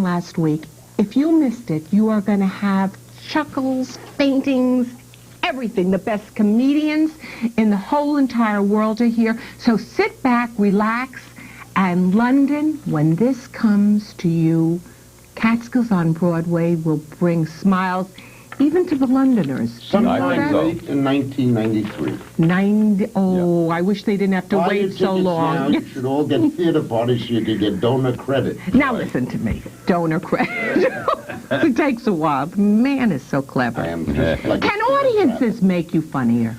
last week. If you missed it, you are going to have chuckles, faintings, everything. The best comedians in the whole entire world are here. So sit back, relax, and London, when this comes to you, Catskills on Broadway will bring smiles even to the Londoners. Sometime late in 1993. Oh, yeah. I wish they didn't have to wait so long. Now, you should all get theater parties so you can get donor credit. Now listen to me. Donor credit. It takes a while. The man is so clever. I am just like Can audiences make you funnier?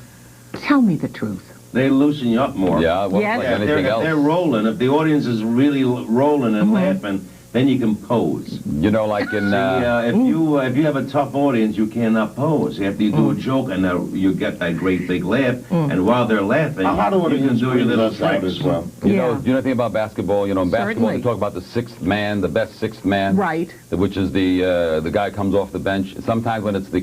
Tell me the truth. They loosen you up more. Yeah, well, Yes. like anything else. They're rolling. If the audience is really rolling and laughing, then you can pose. You know, like in... if you have a tough audience, you cannot pose. After you do a joke and you get that great big laugh, and while they're laughing, a lot of you can audience do your little brings us out tricks. as well. You know anything about basketball? You know, in basketball, Certainly. they talk about the sixth man, the best sixth man. Right. Which is the guy comes off the bench. Sometimes when it's the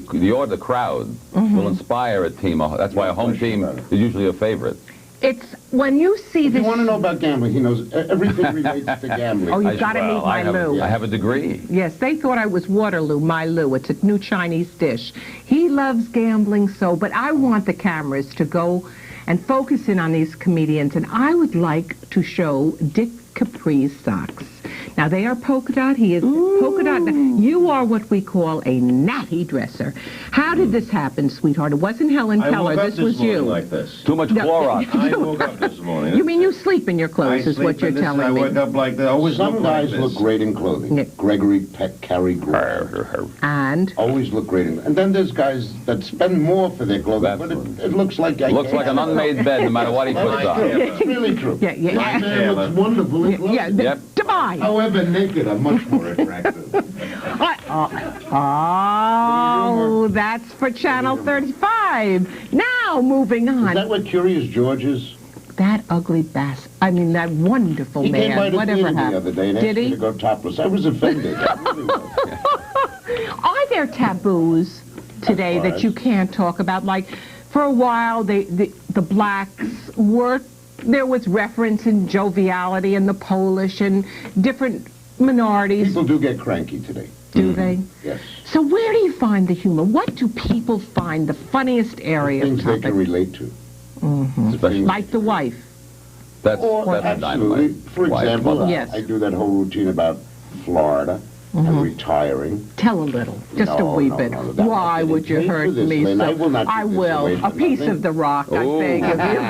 crowd will inspire a team. That's why a home team is usually a favorite. It's when you see If this... you want to know about gambling, he knows everything relates to gambling. Oh, you've got to meet my Lou. I have a degree. Yes, they thought I was Waterloo, my Lou. It's a new Chinese dish. He loves gambling but I want the cameras to go and focus in on these comedians, and I would like to show Dick Capri's socks. Now, they are polka dot. He is polka dot. You are what we call a natty dresser. How did this happen, sweetheart? It wasn't Helen Keller. This was you. Like this. Too much Clorox. I woke up this morning. You mean you sleep in your clothes, is what you're telling me. I wake up like that. Always Some guys like look great in clothing. Yeah. Gregory Peck, Cary Grant. And? Always look great in... And then there's guys that spend more for their clothing, but it looks like... Looks like an unmade bed no matter what he puts on. It's really true. Yeah. My man looks wonderful in clothing. Yep. Divine. However, naked, I'm much more attractive. Oh, that's for Channel 35. Now, moving Is on. that what Curious George is? That ugly that wonderful He came by man. the Whatever theater the happened. other day and Did asked me he? to go topless. I was offended. I really was. Are there taboos today that you can't talk about? Like, for a while, the blacks were... There was reference in joviality and the Polish and different minorities. People do get cranky today. Do they? Yes. So where do you find the humor? What do people find the funniest area of Things they topic? can relate to. Especially Like the wife. that's Absolutely. dynamite. For example, Yes. I do that whole routine about Florida and retiring. Tell a little, just a wee bit. No, Why I'm would you getting paid hurt for this, me Lynn. so? I will not I give this will. away A for piece nothing. of the rock, I beg of you.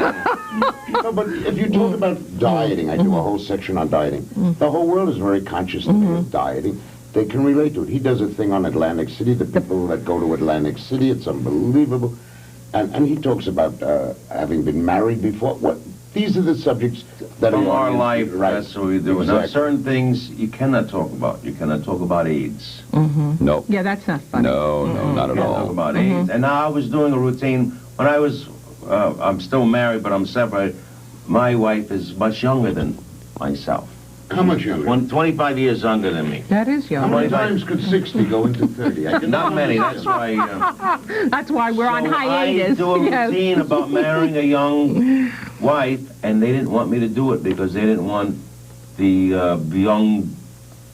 No, but if you talk about dieting, I do a whole section on dieting. The whole world is very conscious of dieting. They can relate to it. He does a thing on Atlantic City, the people that go to Atlantic City. It's unbelievable. And he talks about having been married before. These are the subjects that From are our life, right. that's what we do. Now, Exactly. certain things you cannot talk about. You cannot talk about AIDS. No. Yeah, that's not funny. No, not at You can't talk all. about AIDS. And now I was doing a routine when I was, I'm still married, but I'm separated. My wife is much younger than myself. How much younger? 25 years younger than me. That is How young. many times could 60 go into 30? I can Not many. That's why. That's why we're on So hiatus. I do a Yes. routine about marrying a young wife, and they didn't want me to do it because they didn't want the young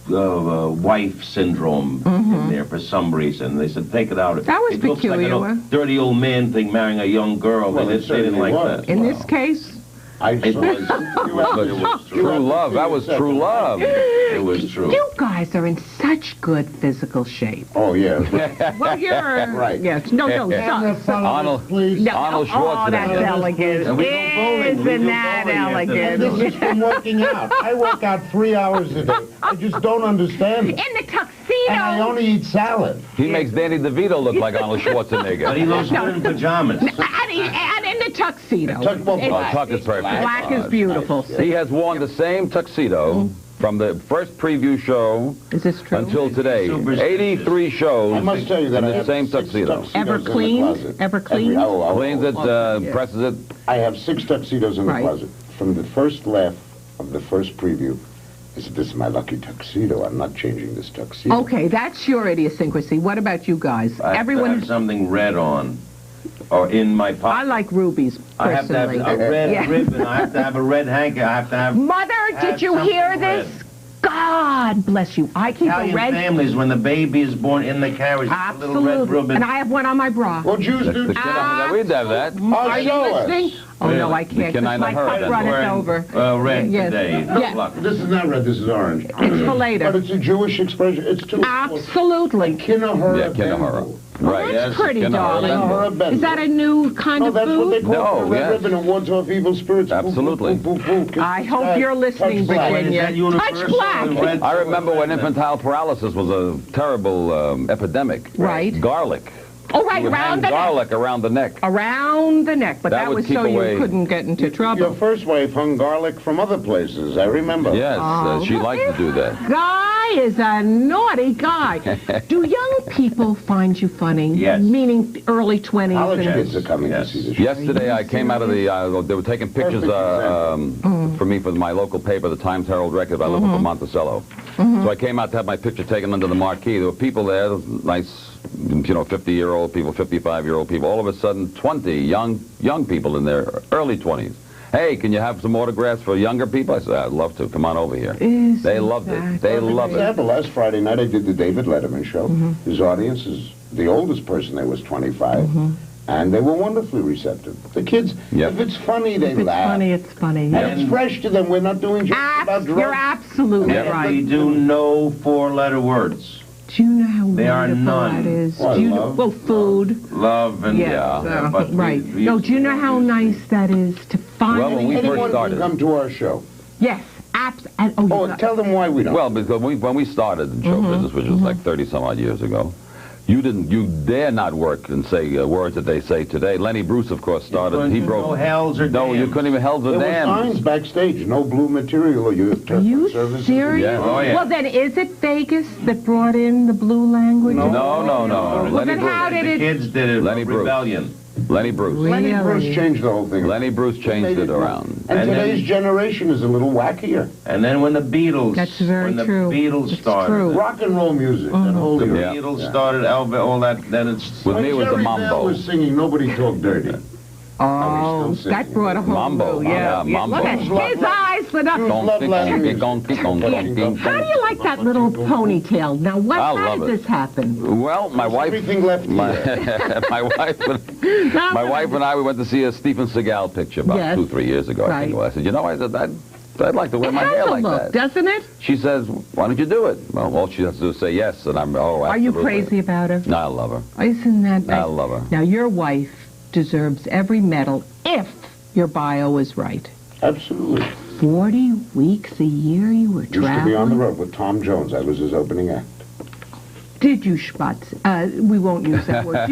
wife syndrome in there for some reason. They said, take it out. That was it looks like peculiar. a dirty old man thing marrying a young girl. Well, they it didn't like certainly that. In this case, It was True love. That was true love. It was true. you guys are in such good physical shape. Oh, yeah. Well, you're... Right. Yes. No, Arnold, Please. No, Arnold oh, Schwarzenegger. that's elegant. And we go bowling. We Isn't do that bowling after And elegant? this is from working out. I work out 3 hours a day. I just don't understand it. In the And I tuxedo. only eat salad. He makes Danny DeVito look like Arnold But he Schwarzenegger. looks good in pajamas. And in the tuxedo. Tuck is perfect. Black is beautiful. He has worn the same tuxedo from the first preview show Is this true? until today. Superstitious. 83 shows I must tell you that in I the have same 6 tuxedo. tuxedos Ever in the cleaned? closet. Ever cleaned? Cleans it, presses it. I have 6 tuxedos in the Right. closet. From the first laugh of the first preview, I said, this is my lucky tuxedo. I'm not changing this tuxedo. Okay, that's your idiosyncrasy. What about you guys? I have to have something red on, or in my I pocket. like rubies, I have to have personally. a red Yeah. ribbon. I have to have a red hanky. I have to have. Mother, did Add you hear something this? red. God bless you. I keep Italian a red... families, when the baby is born in the carriage, a little red Absolutely. ribbon. And I have one on my bra. Well, Jews do The too. kid, we'd have that. Are you show us. listening? Oh, no, I can't. Can I 'cause not my heard cup that? runneth over. Red Yes. today. Yeah. Luck. This is not red, this is orange. It's for later. But it's a Jewish expression. It's too... Absolutely. Kinahara. Yeah, Kinahara. Right. That's pretty, Kinahara darling. Bender. Is that a new kind No, of that's what they food? call No, it. Red yes. ribbon and wards off evil spirits. Absolutely. Boo, boo, boo, boo. Kiss I the hope sky. you're listening, Touch black. Virginia. Is that universal? Touch black. Red- I remember when infantile paralysis was a terrible epidemic. Right. Garlic. Oh, right, You would around hang the neck. garlic around the neck. Around the neck, but That that would was keep so away- you couldn't get into Your trouble. first wife hung garlic from other places, I remember. Yes, Oh, she liked to do that. Guy is a naughty guy. Do young people find you funny? Yes. Meaning early 20s. College and- kids are coming Yes. to see the show. Yesterday I came out of the, they were taking pictures Perfect for me for my local paper, the Times Herald Record. I live up in Monticello. So I came out to have my picture taken under the marquee. There were people there, nice, 50-year-old people, 55-year-old people. All of a sudden, 20 young people in their early 20s. Hey, can you have some autographs for younger people? I said, I'd love to. Come on over here. Isn't They loved it. that They great? loved it. Example, last Friday night I did the David Letterman show. His audience is, the oldest person there was 25. And they were wonderfully receptive. The kids, Yep. if it's funny, they If it's laugh. funny, it's funny. And it's fresh to them. We're not doing jokes about drugs. You're absolutely And right. we do no four-letter words. Do you know how There are wonderful none. that is? Well, Do you love, well, food. Love and Yeah, but right. No, do you know how nice that is to find? Well, when we first Anyone started. can come to our show. Yes, and oh, Oh, you got, tell them why we don't. Well, because when we started in show business, which was like 30-some-odd years ago, you dare not work and say words that they say today. Lenny Bruce, of course, started. He broke. No hells or No, you dams. couldn't even hells or There were dams. signs backstage, no blue material, or you are you services. serious? Yeah. Oh, yeah. Well, then, is it Vegas that brought in the blue language? No. No. Well, Lenny then how Bruce. did The it? kids did it. Lenny Bruce. Rebellion. Lenny Bruce. Lenny Bruce Really? changed the whole thing. Lenny Bruce He changed made it around. And And today's then- generation is a little wackier. And then when the Beatles. That's very when the true. Beatles It's started. true. Rock and roll music, that whole The era. Yeah. Beatles started, Elvis, all that. Then it's. With me, it was the Jerry Bell mambo. was singing Nobody Talk Dirty. Oh, still that singing. brought a whole Mambo, new, yeah, yeah. mambo. Look at his eyes lit up. Love Lenny. How do you like that little ponytail? Now, I how love did it. this happen? Well, my wife, Everything left my, here. my wife and I, we went to see a Stephen Seagal picture about Yes. 2-3 years ago. I Right. think it was. I said, I said, I'd like to wear It my has hair a like look, that. doesn't it? She says, why don't you do it? Well, all she has to do is say yes, and I'm, oh, Are you absolutely. crazy about her? No, I love her. Isn't that nice? I love her. Now, your wife deserves every medal if your bio is right. Absolutely. 40 weeks a year you were Used to be on the traveling? road with Tom Jones. I was his opening act. Did you schmutz? We won't use that word.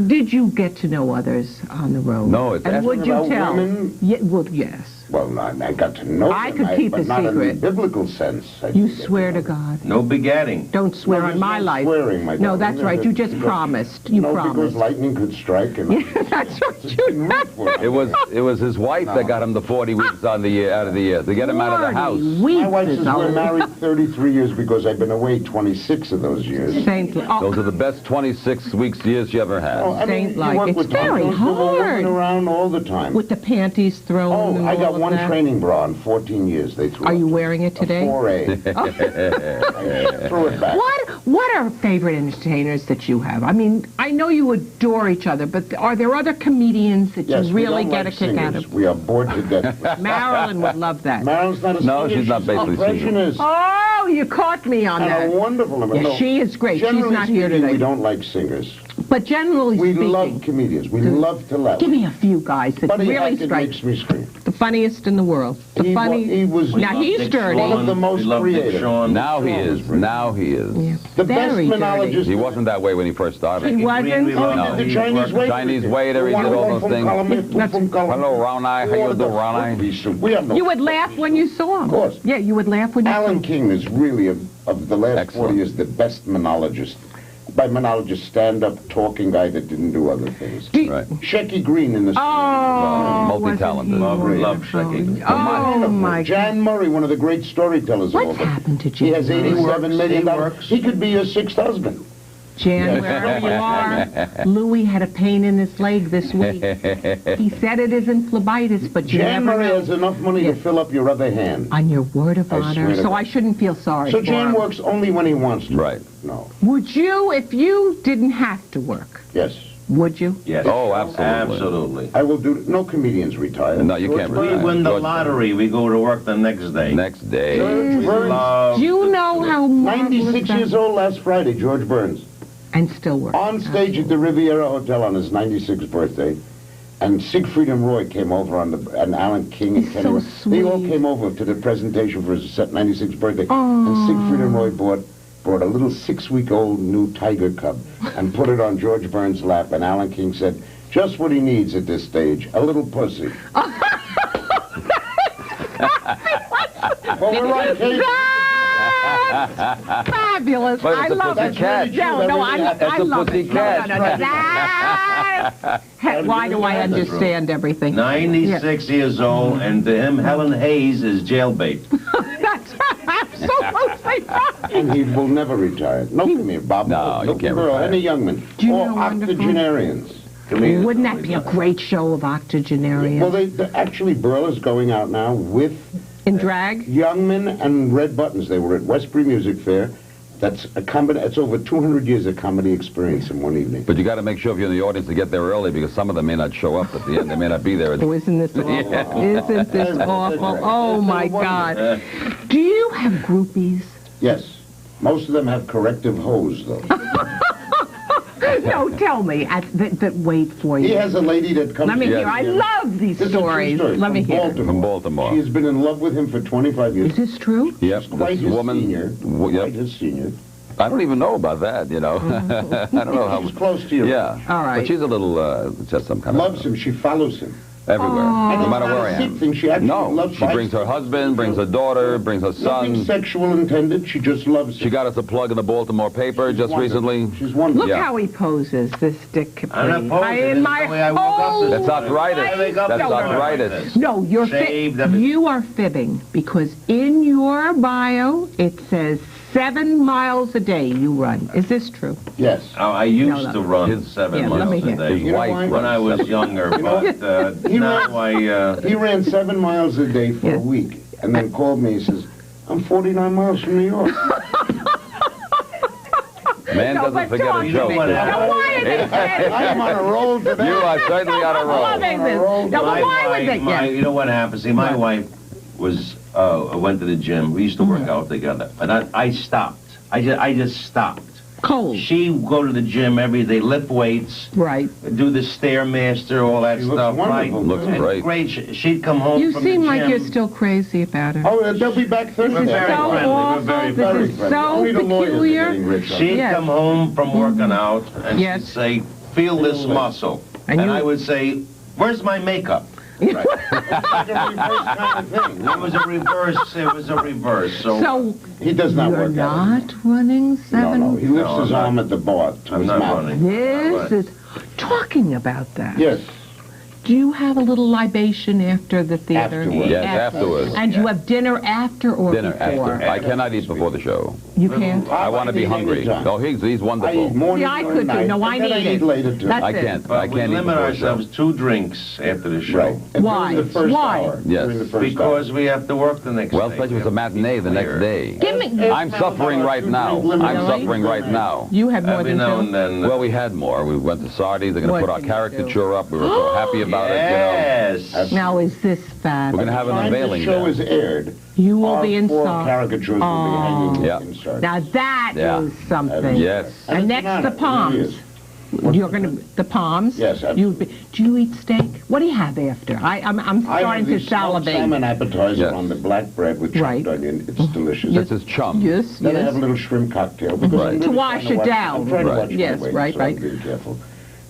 Did you get to know others on the road? No, it's And would you about tell? women? Yeah, well, yes. Well, I got to know I them, could keep but a not in secret. the biblical sense. I You did get swear to know them. God. No begatting. Don't swear No, on there's my no life. swearing, my No, darling. that's right. You just Because- promised. You no, promised. because lightning could strike and That's right. it's been root for it. It was his wife that got him the 40 weeks out of the year to get him out of the 40 house. weeks My wife is says a we're married 33 years because I've been away 26 of those years. Saint. Oh, Those are the best 26 weeks years you ever had. Oh, I mean, Saint-like. you work It's with Tom very Jones, there were women hard. around all the time. with the panties thrown Oh, and I all got of one that. training bra in 14 years. They threw Are it. you wearing it A today? 4A. I threw it back. What are favorite entertainers that you have? I mean, I know you adore each other, but are there other comedians that Yes, you we really don't get like a kick out singers. of? We are bored to death. Marilyn would love that. Marilyn's not a No, singer. she's not basically a impressionist. Oh, you caught me on And that. a wonderful Yeah, no, she is great. She's generally not here speaking, today. We don't like singers. But generally We speaking, love comedians. We love to laugh. give me a few guys that Buddy really Hackett strike. makes me scream. The funniest in the world. The He funny. was We Now love he's Dick dirty. One of the most we love Dick creative. Shawn. Now he is. Now he is. Yeah. the best Very monologist. He wasn't that way when he first started. He wasn't? Green, we love Oh, him. the He Chinese worked- waiter. Chinese waiter, he did all those things. Hello, Round Eye. How you do, Round Eye? We have no. You would laugh when you saw him. Of course. Yeah, you would laugh when you saw Alan him. King is really, of the last Excellent. 40 years, the best monologist. By monologist, stand-up, talking guy that didn't do other things. Right. Shecky Green in the Oh, multi-talented. wasn't he Love wonderful? Shecky. Oh, my God. Jan Murray, one of the great storytellers of all What's time. happened to He Jan? has $87 million. He works. He could be your sixth husband. Jan, wherever you are, Louis had a pain in his leg this week. He said it isn't phlebitis, but you Jan never Marie know. has enough money to fill up your other hand. On your word of I honor, swear to so God. I shouldn't feel sorry So for Jan him. works only when he wants to. Right. No. Would you, if you didn't have to work, Yes. would you? Yes. Oh, absolutely. Absolutely. I will do. No comedians retire. No, you can't We retire. win the George- lottery, we go to work the next day. Next day. George We Burns, love Do you to know do it. how marvelous 96 that- years old last Friday. George Burns And still work. on stage at the Riviera Hotel on his 96th birthday. And Siegfried and Roy came over and Alan King and He's Kenny. so They all sweet. came over to the presentation for his 96th birthday. And Siegfried and Roy brought a little 6-week-old new tiger cub and put it on George Burns' lap. And Alan King said, just what he needs at this stage, a little pussy. Well, we're right, Kate. That's fabulous. But I it's a love pussy it. cat. No, I That's a love pussy it. cat. No. Why do I understand everything? 96 years old, and to him, Helen Hayes is jailbait. That's absolutely right. And he will never retire. No, come here, Bob. No, you can't Earl, retire. Any Youngman. Do you Or know wonderful? octogenarians. Comedians Wouldn't don't that be a retire. great show of octogenarians? Well, actually, Burl is going out now with In drag? Youngman and Red Buttons. They were at Westbury Music Fair. That's a comedy. It's over 200 years of comedy experience in one evening. But you got to make sure if you're in the audience to get there early because some of them may not show up at the end. They may not be there. Oh, isn't this awful? Isn't this awful? Oh, my God. Do you have groupies? Yes. Most of them have corrective hose, though. No, tell me. That wait for you. He has a lady that comes Let me to hear. I him. love these This is a true stories. story, Let me from hear. Baltimore. From Baltimore. She has been in love with him for 25 years. Is this true? Yep. Quite This his woman. senior. Yep. Quite his senior. I don't even know about that, you know. I don't know how. She's close to you. Yeah. All right. But she's a little, just some kind Loves of. him. She follows him. Everywhere. And No it's matter not where I a sick am. thing. She actually No. loves She brings her husband, brings her daughter, brings her Nothing son. sexual intended. She just loves She him. got us a plug in the Baltimore paper just Wonderful. recently. She's wonderful. Look Yeah. how he poses, this Dick Capri. I'm not posing. This is the way I woke up whole this That's arthritis. I wake up That's this morning like arthritis. this. No, you're Shaved, everything. you are fibbing because in your bio it says 7 miles a day you run. Is this true? Yes. Oh, I used No. to run His- 7 Yeah, let miles me a hear. day. His You know wife why? When I runs. was younger, but He now ran- He ran 7 miles a day for Yeah. a week and then called me and says, I'm 49 miles from New York. Man No, doesn't but forget talk a to joke. me. Now, why is it I am on a roll today. You are certainly on a I'm roll. loving this. Now, my why was wife, it? Yes. you know what happened? See, my wife was went to the gym. We used to work out together, and I stopped. I just stopped. Cold. She would go to the gym every day, lift weights, Right. do the Stairmaster, all that She looks stuff. wonderful. Right? Looks And great. She'd come home You from seem the like gym. you're still crazy about her. Oh, they'll be back Thursday. We're This is very so friendly. We're awful. very, This very is friendly. so Only the lawyers are peculiar. getting rich on She'd Yes. come home from working out, and Yes. she'd say, feel this muscle. And And you- I would say, where's my makeup? It's like a reverse kind of thing. It was a reverse. It was a reverse. So He does not you're work out. not running 7? No, he lifts No, his I'm not. arm at the bar to I'm his not mouth. running. This is talking about that. Yes. Do you have a little libation after the theater? Afterwards. Yes, afterwards. And you have dinner after or Dinner before? after. I cannot eat before the show. You can't? I want to be eat hungry. anytime. Oh, he's I wonderful. eat morning See, I or could night, too. No, I and then need I it. eat later too. That's I it. can't. But I we can't eat limit before the show. ourselves 2 drinks after the show. Right. And Why? during the first Why? hour. Yes. During the first Because we have to work the next Well, day. especially if it's a matinee the next day. Give me. I'm suffering right now. I'm Really? suffering right now. You had more Every than now 2? and then. Well, we had more. We went to Sardi's. They're going What to put our did you caricature up. We were so happy about it, you know. Yes. Now, is this We're fabulous? going to have an Time the unveiling show there. is aired. You will our be in 4 Sardi's. caricatures will be hanging Yeah. in Sardi's. Now, that is Yeah. something. Yes. And it's next, an the honor. It Palms. really is. You're going to the Palms. Yes, Do you eat steak? What do you have after? I'm I have starting to the smoked salivate. salmon appetizer Yes. on the black bread with chopped Right. onion. It's delicious. This is chum. Yes, Then I have yes. a little shrimp cocktail because Right. I'm To really wash trying to it down. I'm trying Right. to watch Yes, my weight, right, so right. I'm being careful.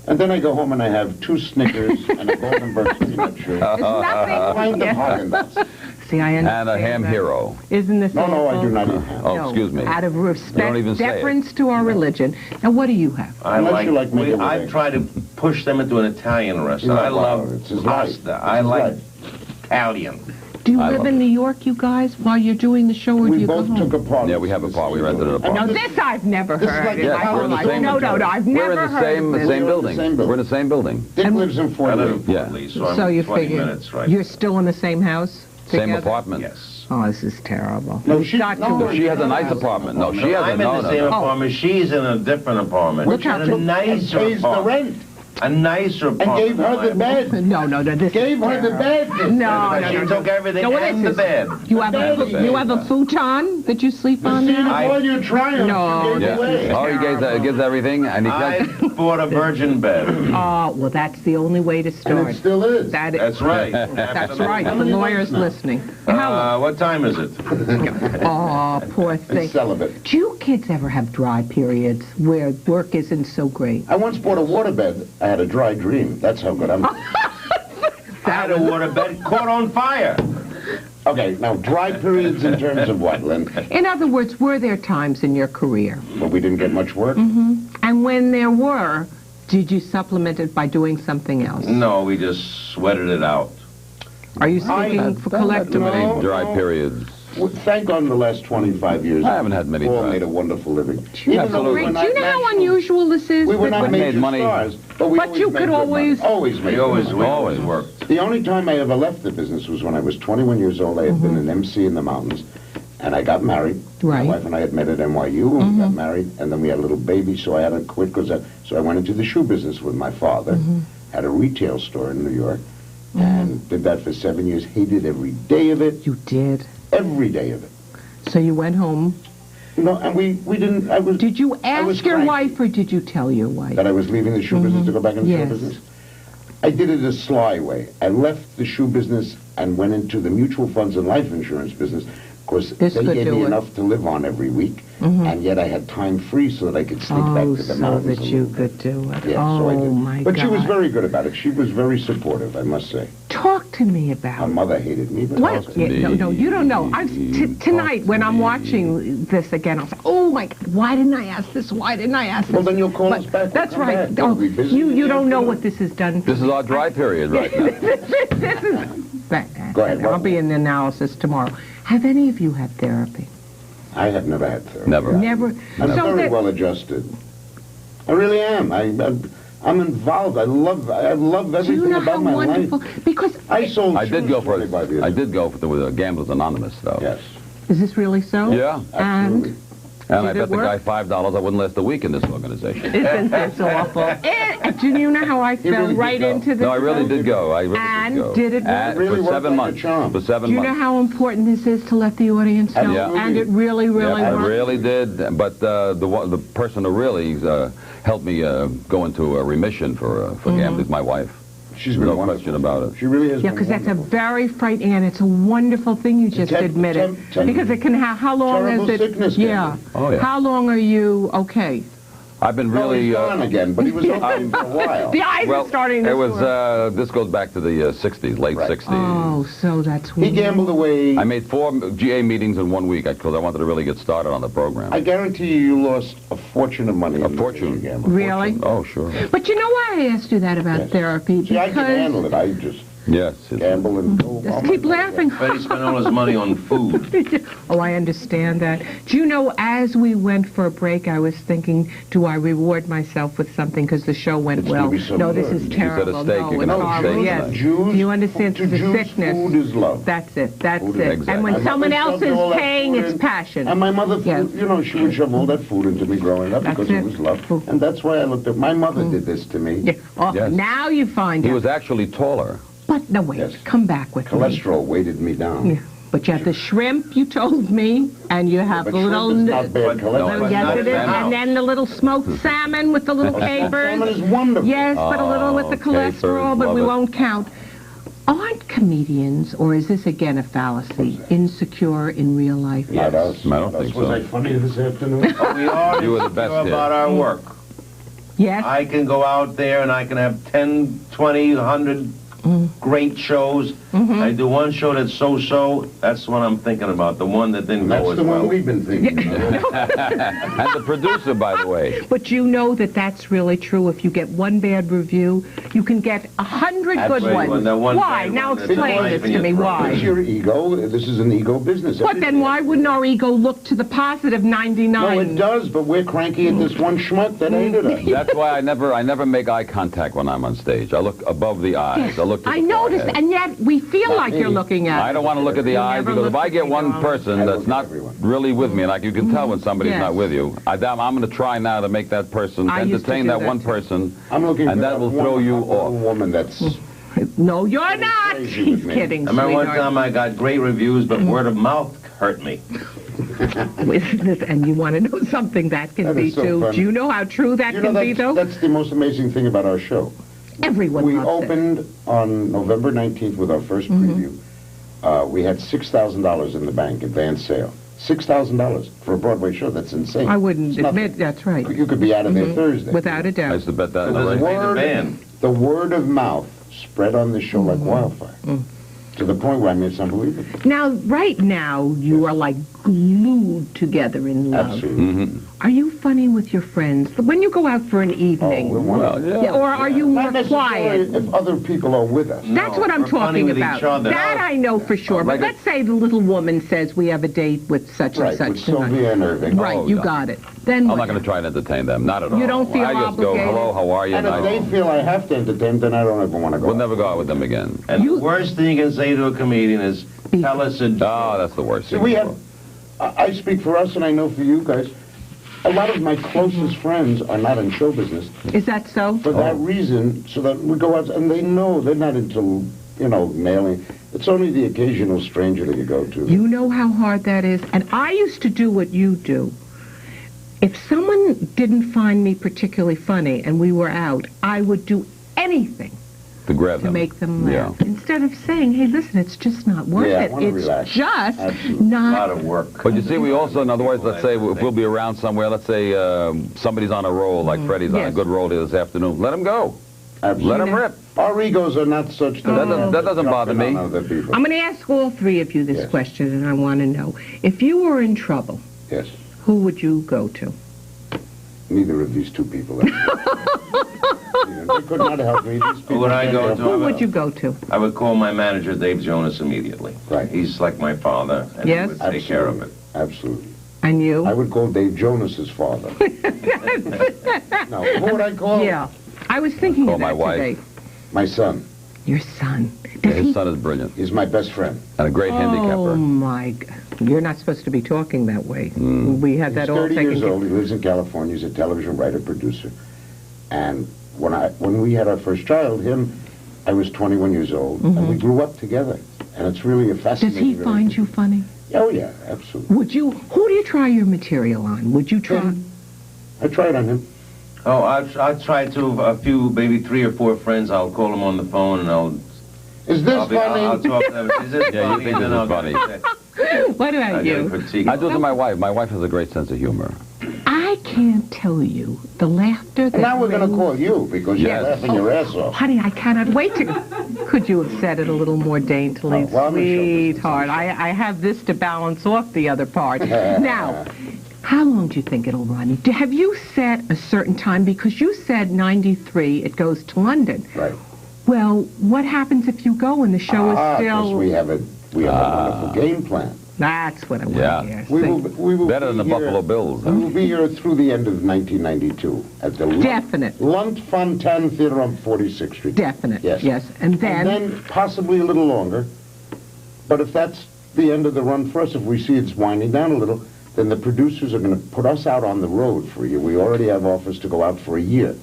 And then I go home and I have 2 Snickers and a Goldenberg peanut shirt. It's nothing. Kind of Yes. Haagen-Dazs. See, I understand. And a ham that. hero. Isn't this No, no, I awful? do not eat ham. Oh, No, excuse me. Out of You respect, don't even say it. deference to our religion. Now, what do you have? I Unless you like making it I with try to push them into an Italian restaurant. Yeah, I wow, love it's his life. pasta. It's I his like life. Italian. Do you I live love in it. New York, you guys, while you're doing the show, or do We you go both home? took apartments. Yeah, we have a part. We rented an And No, apartment. this I've never This is heard like in a my house. whole We're in the life. same No, I've We're never in the heard same of this. same We're in the building. same building. We're in the same building. Dick lives in Fort I live in Lee. Fort Yeah. Lee, so I'm So you 20 figure minutes, right? you're still in the same house Same together? apartment. Yes. Oh, this is terrible. No, You've she- got no, to no, She has a nice apartment. No, she has I'm a in the same apartment. She's in a different apartment. Look how a to- nicer Pays the apartment. rent. A nicer And apartment. gave her the than mine. bed. No, this Gave is her the terrible. bed. No, She took everything No, what and is the this? bed. You have The bed. you have a futon that you sleep on See, now? all your triumphs No, you gave Yeah. away. Oh, he gives everything, and he I does. bought a virgin bed. Oh, well, that's the only way to And start. it still is. That's right. That's right. The many lawyer's months now? listening. How What time is it? Oh, poor thing. It's celibate. Do you kids ever have dry periods where work isn't so great? I once bought a waterbed. I had a dry dream. That's how good I'm. I had a waterbed caught on fire. Okay, now dry periods in terms of what, Lynn? In other words, were there times in your career? Well, we didn't get much work. And when there were, did you supplement it by doing something else? No, we just sweated it out. Are you speaking for collective? No. Many dry periods. Well, thank God in the last 25 years, I haven't had many all dry. made a wonderful living. Do you Absolutely. were know not how national- unusual this is? We were not We made major money. stars, but we But always you made could good money. always- Always made We good always money. worked. The only time I ever left the business was when I was 21 years old. I had been an MC in the mountains, and I got married. Right. My wife and I had met at NYU, and we got married, and then we had a little baby, so I had to quit because so I went into the shoe business with my father, had a retail store in New York, and did that for 7 years. Hated every day of it, You did. every day of it. So you went home. No, and we didn't. I was. Did you was ask your cranky. wife or did you tell your wife? That I was leaving the shoe business to go back into Yes. show business? I did it a sly way. I left the shoe business and went into the mutual funds and life insurance business because This they could gave do me it. enough to live on every week, and yet I had time free so that I could sneak back Oh, to the so mountains. that a you little bit. could do it. Yeah, so I Oh, did. my But God. she was very good about it. She was very supportive, I must say. Talk to me My about mother hated me, but what? also- Yeah, no, you don't know. Tonight, when I'm watching this again, I'll say, "Oh my God, why didn't I ask this? Why didn't I ask this?" Well, then you'll call But us back. We'll That's come right. back. We'll Oh, be busy you in the don't know afternoon. what this has done. This is our dry period right now. Go ahead, I'll what? be in the analysis tomorrow. Have any of you had therapy? I have never had therapy. Never. Never. I'm So very that- well adjusted. I really am. I'm involved. I love Do you everything know about how my wonderful? life. Because I sold I did shoes go for 25 years I ago. did go for with Gamblers Anonymous though. Yes, is this really so? Yeah. absolutely. And I Did it bet the guy work? $5 I wouldn't last a week in this organization. Isn't this awful? Do you know how I fell really did right go. into this? No, I really did go. I really And did go. did it work? And It really for worked 7 like a months. charm. For 7 Do you know months. how important this is to let the audience know? Absolutely. And it really, really I worked. really did. But the person who really helped me go into a remission for gambling is my wife. She's been No wonderful. question about it. She really has Yeah, been because that's a wonderful. very frightening, and it's a wonderful thing you just admitted. Because it can have, how long terrible is it? sickness, Yeah. Gabby. Oh, yeah. How long are you okay? I've been No, really... he's gone again, but he was okay for a while. The eyes well, are starting to it was, swirl. this goes back to the 60s, late Right. 60s. Oh, so that's He gambled away. I made 4 GA meetings in 1 week because I wanted to really get started on the program. I guarantee you lost a fortune of money. A in fortune. the gamble. Really? Oh, sure. But you know why I asked you that about Yes. therapy? See, I can Because handle it. I just Yes. gamble and go. just keep laughing. Freddie spent all his money on food. Oh, I understand that. Do you know, as we went for a break, I was thinking, do I reward myself with something because the show went It's gonna well? be so No, this good. is You said a terrible. steak, No, you it's can have a horrible. steak Yes. tonight. Jews, Do you understand? to It's the Jews, sickness. food is love. That's it. That's Food is it. exactly. And when My mother someone else shoved all is that paying, food it's in. passion. And my mother, Yes. you know, she would shove all that food into me growing up That's because it. it was love. Food. And that's why I looked at, my mother did this to me. Yeah. Oh, Yes. now you find He out. was actually taller. But no, wait. Yes. Come back with me. Cholesterol weighted me down. Yeah. But you have the shrimp, you told me, and you have But the shrimp little... is not bad No, Well, cholesterol. but yes, not it is. now. And then the little smoked salmon with the little capers. Salmon is wonderful. Yes, but a little with the Oh, capers, cholesterol, but love we it. won't count. Aren't comedians, or is this again a fallacy, insecure in real life? Not us. I don't Not us. think Was so. I funny this afternoon? Oh, we are You were the insecure best here. about our work. Yes? I can go out there and I can have 10, 20, 100 great shows. I do one show that's so-so. That's what I'm thinking about. The one that didn't That's go as the one well. we've been thinking about. And the producer, by the way. But you know that that's really true. If you get one bad review, you can get 100 good right. ones. Well, one Why? bad Now one, that's explain a this knife in to me. your throat. Why? It's your ego. This is an ego business. But then why wouldn't our ego look to the positive 99? No, it does, but we're cranky at this one schmuck that hated us. That's why I never make eye contact when I'm on stage. I look above the eyes. I look to the I noticed, forehead. and yet we feel Not like me. you're looking at I don't want to look at the You eyes, never because if look I at get me, one darling. person I that's look at not everyone. really with me, like you can tell when somebody's Yes. not with you, I'm going to try now to make that person I used to entertain do that that one too. person, I'm looking and for that will throw you off. woman that's No, you're not. crazy He's with me. kidding, I remember one sweetheart. time I got great reviews, but word of mouth hurt me. And you want to know something that can That be is so too. funny. Do you know how true that You know, can be, though? that's the most amazing thing about our show. Everyone We loves it. opened on November 19th with our first preview. We had $6,000 in the bank, advance sale. $6,000 for a Broadway show. That's insane. I wouldn't It's nothing. admit that's right. You could be out of there Thursday. Without a I doubt. used to bet that in It the doesn't race. pay the band. The word of mouth spread on the show like wildfire. To the point where, I mean, it's unbelievable. Now, right now, you are like glued together in love. Absolutely. Are you funny with your friends? When you go out for an evening, we're Well, wonderful. yeah. or are you more Not necessarily quiet? if other people are with us. That's what I'm we're funny talking with about. each other. That I know for sure. But Like a- let's say the little woman says we have a date with such Right, and such with tonight. Sylvia and Irving. Right, Oh, you no. got it. Then I'm what not going to try and entertain them. Not at all. You don't feel I just go, obligated? hello, how are you? And And if I- they feel I have to entertain, then I don't ever want to go. We'll never go out with them again. And the worst thing you can say to a comedian is, tell us a joke. Oh, that's the worst See, thing. we in the have, I speak for us, and I know for you guys, a lot of my closest friends are not in show business Is that so? for that reason, so that we go out, and they know they're not into, nailing. It's only the occasional stranger that you go to. You know how hard that is? And I used to do what you do. If someone didn't find me particularly funny and we were out, I would do anything to grab to them. make them laugh. Yeah. Instead of saying, hey, listen, it's just not worth Yeah, I it. wanna It's relax. just Absolutely. A not. lot of work. But you see, we also, in other words, let's say if we'll be around somewhere, let's say somebody's on a roll, like Freddie's on a Yes. good roll here this afternoon, let him go. Absolutely. Let him rip. Our egos are not such That doesn't bother me. Other people. I'm going to ask all three of you this Yes. question, and I want to know. If you were in trouble, Yes. who would you go to? Neither of these two people. They could not help me. These people Would I can't go help to? me. Who would you go to? I would call my manager, Dave Jonas, immediately. Right. He's like my father, and Yes. he would take care of it. Absolutely. And you? I would call Dave Jonas's father. No, who would I call? Yeah. I was thinking Call of my that wife. today. My son. Your son. Yeah, Does he? his son is brilliant He's my best friend. and a great Oh, handicapper. my God. You're not supposed to be talking that way. We had He's that all 30 taken years care old. He lives in California. He's a television writer, producer. And when we had our first child, I was 21 years old, and we grew up together. And it's really a Does fascinating he find you relationship. funny? Oh, yeah, absolutely. Who do you try your material on? Would you try? Him. I tried on him. Oh, I'll try to, a few, maybe 3 or 4 friends, I'll call them on the phone, and Is this I'll funny? talk to them. Is this Yeah, you funny? think And then this is I'll funny. What I about get a you? critique. I do it to my wife. My wife has a great sense of humor. I can't tell you the laughter that And now we're going to rings- call you because you're Yes. laughing your ass off. Honey, I cannot wait to... Could you have said it a little more daintily? Oh, well, I'm in show business. Sweetheart, I have this to balance off the other part. Now, how long do you think it'll run? Have you set a certain time? Because you said 93, it goes to London. Right. Well, what happens if you go and the show is Because still... we have a wonderful game plan. That's what I want Yeah. to hear. We will Better be than the here- Buffalo Bills. We will be here through the end of 1992 at the Definite. Lunt Fontaine Theater on 46th Street. Definite, Yes. yes. And then possibly a little longer. But if that's the end of the run for us, if we see it's winding down a little, then the producers are going to put us out on the road for a year. We already have offers to go out for a year.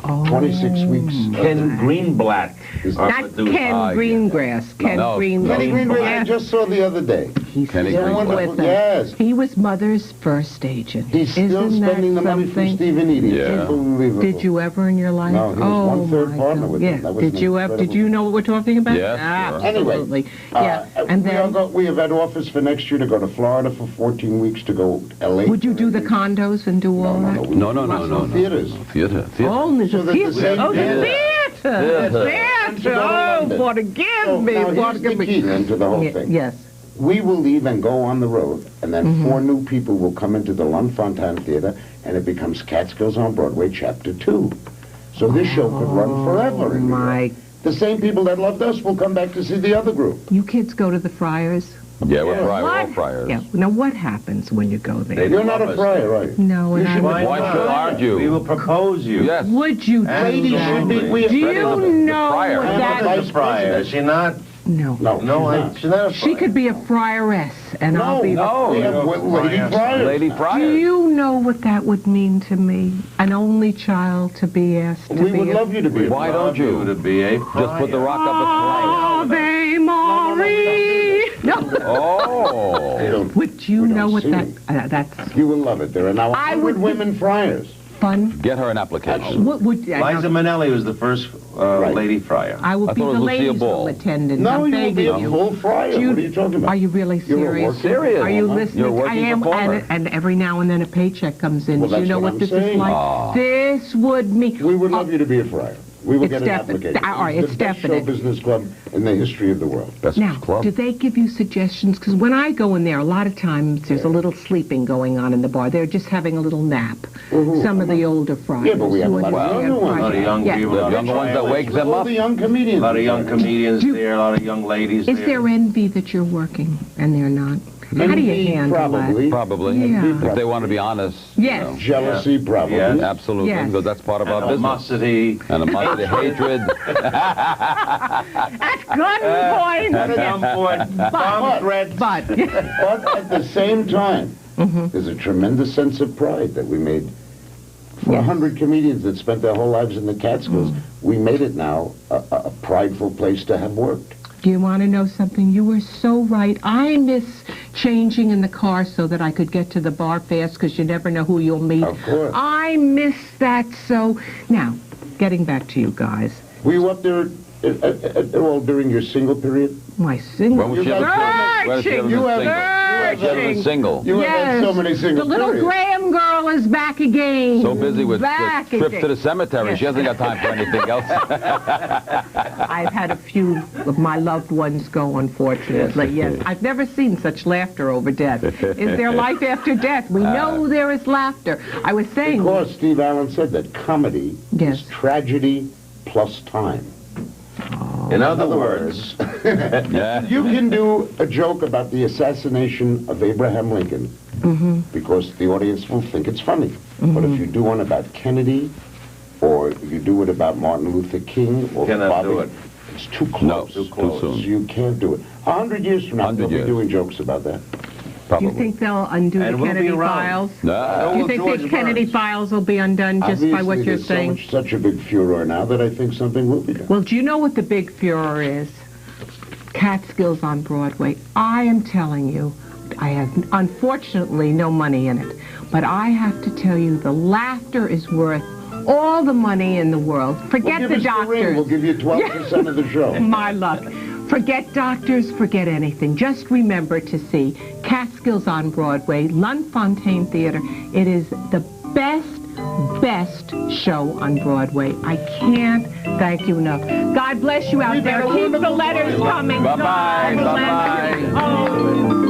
26 weeks. Ken Greenblatt, our not producer. Ken Ah, yeah. Greengrass. Ken No, Greengrass. Kenny Greenberg, I Yes. just saw the other day. He's Kenny still Greengrass. with us. Yes. He was Mother's first agent. He's still Isn't that spending the money from something? Stephen Eady. It's Yeah. unbelievable. Did you ever in your life? No, he was oh, one-third my partner God. with yeah. him. That was Did you ever? Did incredible. you know what we're talking about? Yes, sure. Absolutely. Yeah. And then, we have had offers for next year to go to Florida for 14 weeks to go LA. would you for do the 8 weeks. condos and do all that? We No. Russell Theaters. Theater. Oh, there's So a that the theater. same Oh, the theater. theater. Oh, forgive me. Now, here's the key then to the whole thing. Yes. We will leave and go on the road, and then 4 new people will come into the Lund-Fontanne Theater, and it becomes Catskills on Broadway, Chapter 2. So this show could run forever. In New York. The same people that loved us will come back to see the other group. You kids go to the Friars? Yeah, we're all Friars. Yeah. Now, what happens when you go there? You're not a Friar, are you? No, and I'm Why should argue? We will propose you. Yes. Would you do Ladies that? should be- Do you know friar. what I'm that... not a friar. Is she not? No. No, She's not a friar. She could be a friaress, and I'll be... we have Lady Friars. Lady Do Friars. you know what that would mean to me? An only child to be asked to We be would a... love you to be a Why friar. don't you? To be a Just put the rock up Ave Marie. No. Oh. Would you we don't know what see that... it. that's You will love it. There are now I 100 would- women friars. fun. Get her an application. What would... Liza Minnelli was the first Lady Friar. I will I be thought it the was Lucille ladies' Ball. room attendant. No, I'm you will begging be a you. full friar. Jude, What are you talking about? Are you really You're a serious? working Serious. Are you performer. listening? You're a working I am, performer. and every now and then a paycheck comes in. Well, Do you that's know what what I'm this saying. is like? Ah. This would mean... We would love you to be a friar. We will It's get an definite. application. All right, it's the best show definite. business club in the history of the world. Best Now, club. do they give you suggestions? Because when I go in there, a lot of times there's a little sleeping going on in the bar. They're just having a little nap. Some of the older friars. Yeah, but we have who a lot of understand younger ones. friars. A lot of young Yeah. people. The younger ones that wake them All up. the young comedians. A lot of young comedians Do- there, a lot of young ladies Is there. there envy that you're working and they're not? How do you Envy, handle probably. Probably. Yeah. If they want to be honest. Yes. Jealousy, probably. Yeah. Absolutely. Yes. Because that's part of our business. Animosity. Animosity, hatred. that? At gunpoint! At gunpoint. Bomb threats. But, But at the same time, there's a tremendous sense of pride that we made. For 100 comedians that spent their whole lives in the Catskills, we made it now a prideful place to have worked. do you want to know something? You were so right. I miss changing in the car so that I could get to the bar fast because you never know who you'll meet. Of course. I miss that so... Now, getting back to you guys. Were you up there at all during your single period? My single... When was she ever Searching! You have- been single? You have had so Yes. many single The little periods. Graham girl is back again. So busy with Back trips again. to the cemetery, Yes. she hasn't got time for anything else. I've had a few of my loved ones go, unfortunately. Yes. I've never seen such laughter over death. Is there life after death? We know there is laughter. I was saying... Because Steve Allen said that comedy Yes. is tragedy plus time. In other words, Yeah. You can do a joke about the assassination of Abraham Lincoln because the audience will think it's funny. But if you do one about Kennedy, or you do it about Martin Luther King, or Cannot Bobby, do it. it's too close. No, too soon. You can't do it. 100 years from now, 100 they'll be years. doing jokes about that. Do Probably. you think they'll undo And the we'll be Kennedy around. files? No. Do you think George the Kennedy Burns. files will be undone just by what Obviously, you're there's saying? such a big furor now that I think something will be done. Well, do you know what the big furor is? Catskills on Broadway. I am telling you, I have unfortunately no money in it, but I have to tell you, the laughter is worth all the money in the world. Forget Well, the give us the ring. doctors. We'll give you 12% of the show. My luck. Forget doctors, forget anything. Just remember to see Catskills on Broadway, Lund-Fontanne Theater. It is the best show on Broadway. I can't thank you enough. God bless you out We've there. had a Keep the wonderful letters morning. coming. Bye-bye. God bless Bye-bye. you. Oh.